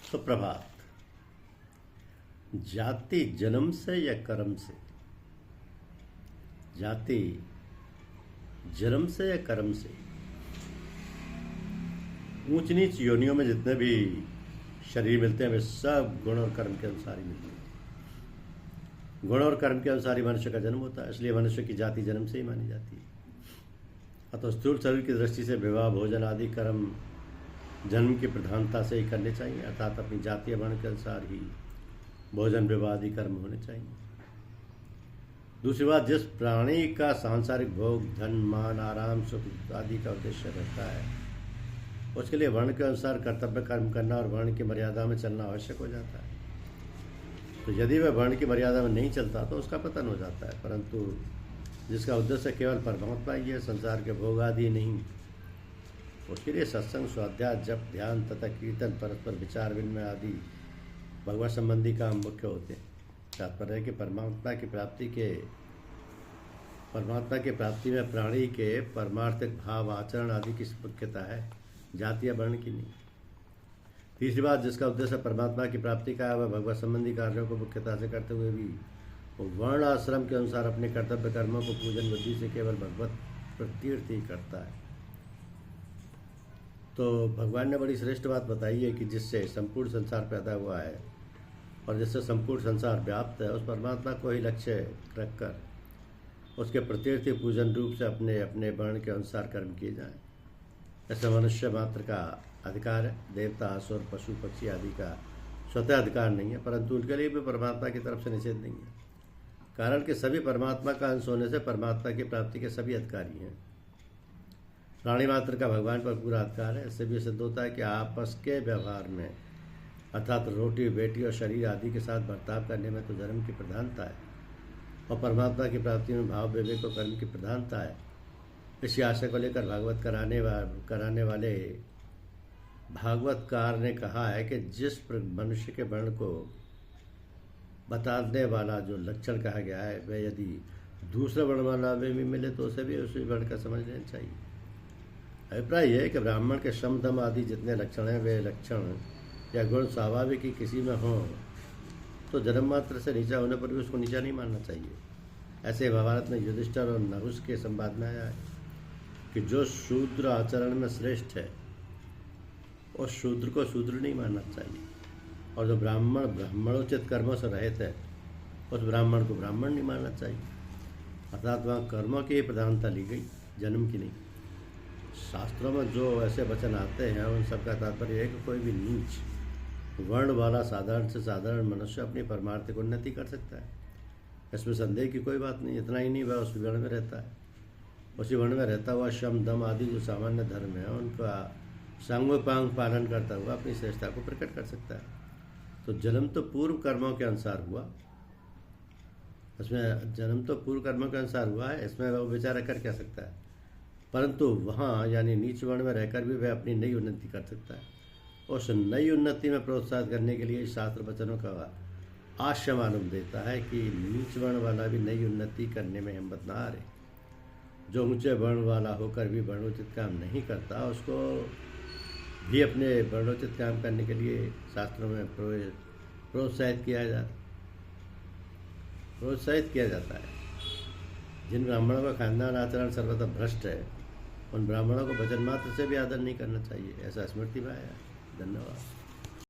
सुप्रभात। जाति जन्म से या कर्म से? जाति जन्म से या कर्म से? ऊंच नीच योनियों में जितने भी शरीर मिलते हैं वे सब गुण और कर्म के अनुसार ही मिलते हैं। गुण और कर्म के अनुसार ही मनुष्य का जन्म होता है, इसलिए मनुष्य की जाति जन्म से ही मानी जाती है। अतः स्थूल शरीर की दृष्टि से विवाह, भोजन आदि कर्म जन्म की प्रधानता से ही करने चाहिए, अर्थात अपनी जातीय वर्ण के अनुसार ही भोजन, विवाह आदि कर्म होने चाहिए। दूसरी बात, जिस प्राणी का सांसारिक भोग, धन, मान, आराम, सुख आदि का उद्देश्य रहता है, उसके लिए वर्ण के अनुसार कर्तव्य कर्म करना और वर्ण की मर्यादा में चलना आवश्यक हो जाता है। तो यदि वह वर्ण की मर्यादा में नहीं चलता तो उसका पतन हो जाता है। परंतु जिसका उद्देश्य केवल परमात्मा ही है, संसार के भोग आदि नहीं, उसके लिए सत्संग, स्वाध्याय, जप, ध्यान तथा कीर्तन, परस्पर विचार विनिमय आदि भगवत संबंधी काम मुख्य होते हैं। तात्पर्य है कि परमात्मा की प्राप्ति में प्राणी के परमार्थिक भाव, आचरण आदि की मुख्यता है, जाति या वर्ण की नहीं। तीसरी बात, जिसका उद्देश्य परमात्मा की प्राप्ति का है, वह भगवत संबंधी कार्यों को मुख्यता से करते हुए भी वर्ण आश्रम के अनुसार अपने कर्तव्य कर्मों को पूजन बुद्धि से केवल भगवत प्रतीर्थ ही करता है। तो भगवान ने बड़ी श्रेष्ठ बात बताई है कि जिससे संपूर्ण संसार पैदा हुआ है और जिससे संपूर्ण संसार व्याप्त है, उस परमात्मा को ही लक्ष्य रखकर उसके प्रतीर्थ पूजन रूप से अपने अपने वर्ण के अनुसार कर्म किए जाएं। ऐसा मनुष्य मात्र का अधिकार है, देवता, असुर, पशु पक्षी आदि का स्वतः अधिकार नहीं है, परंतु उनके लिए भी परमात्मा की तरफ से निषेध नहीं है। कारण कि सभी परमात्मा का अंश होने से परमात्मा की प्राप्ति के सभी अधिकारी हैं। प्राणी मात्र का भगवान पर पूरा अधिकार है। इससे भी सिद्ध होता है कि आपस के व्यवहार में, अर्थात रोटी, बेटी और शरीर आदि के साथ बर्ताव करने में तो धर्म की प्रधानता है और परमात्मा की प्राप्ति में भाव, विवेक और कर्म की प्रधानता है। इसी आशय को लेकर भागवत कराने वाले भागवतकार ने कहा है कि जिस मनुष्य के वर्ण को बताने वाला जो लक्षण कहा गया है, वह यदि दूसरे वर्ण वाला में भी मिले तो उसे भी उसी वर्ण का समझ लेना चाहिए। अभिप्राय यह है कि ब्राह्मण के शम, दम आदि जितने लक्षण हैं, वे लक्षण या गुण स्वाभाविक ही किसी में हों तो जन्म मात्र से नीचा होने पर भी उसको नीचा नहीं मानना चाहिए। ऐसे महाभारत में युधिष्ठिर और नहुष के संवाद में आया है कि जो शूद्र आचरण में श्रेष्ठ है उस शूद्र को शूद्र नहीं मानना चाहिए, और जो ब्राह्मण ब्राह्मणोचित कर्मों से रहित है उस ब्राह्मण को ब्राह्मण नहीं मानना चाहिए। अर्थात वहाँ कर्मों की प्रधानता ली गई, जन्म की नहीं। शास्त्रों में जो ऐसे वचन आते हैं उन सबका तात्पर्य है कि कोई भी नीच वर्ण वाला साधारण से साधारण मनुष्य अपनी परमार्थिक उन्नति कर सकता है, इसमें संदेह की कोई बात नहीं। इतना ही नहीं, वह उस वर्ण में रहता है, उसी वर्ण में रहता हुआ शम, दम आदि जो सामान्य धर्म है उनका सांगोपांग पालन करता हुआ अपनी श्रेष्ठता को प्रकट कर सकता है। तो जन्म तो पूर्व कर्मों के अनुसार हुआ, इसमें जन्म तो पूर्व कर्मों के अनुसार हुआ है, इसमें वह विचार कर क्या सकता है। परंतु वहाँ यानी नीच वर्ण में रहकर भी वह अपनी नई उन्नति कर सकता है। उस नई उन्नति में प्रोत्साहित करने के लिए शास्त्र वचनों का आशय मालूम देता है कि नीच वर्ण वाला भी नई उन्नति करने में हिम्मत ना हारे। जो ऊंचे वर्ण वाला होकर भी वर्णोचित काम नहीं करता, उसको भी अपने वर्णोचित काम करने के लिए शास्त्रों में प्रोत्साहित किया जाता है। जिन ब्राह्मणों का खानदान आचरण सर्वथा भ्रष्ट है, उन ब्राह्मणों को वचन मात्र से भी आदर नहीं करना चाहिए, ऐसा स्मृति में आया है। धन्यवाद।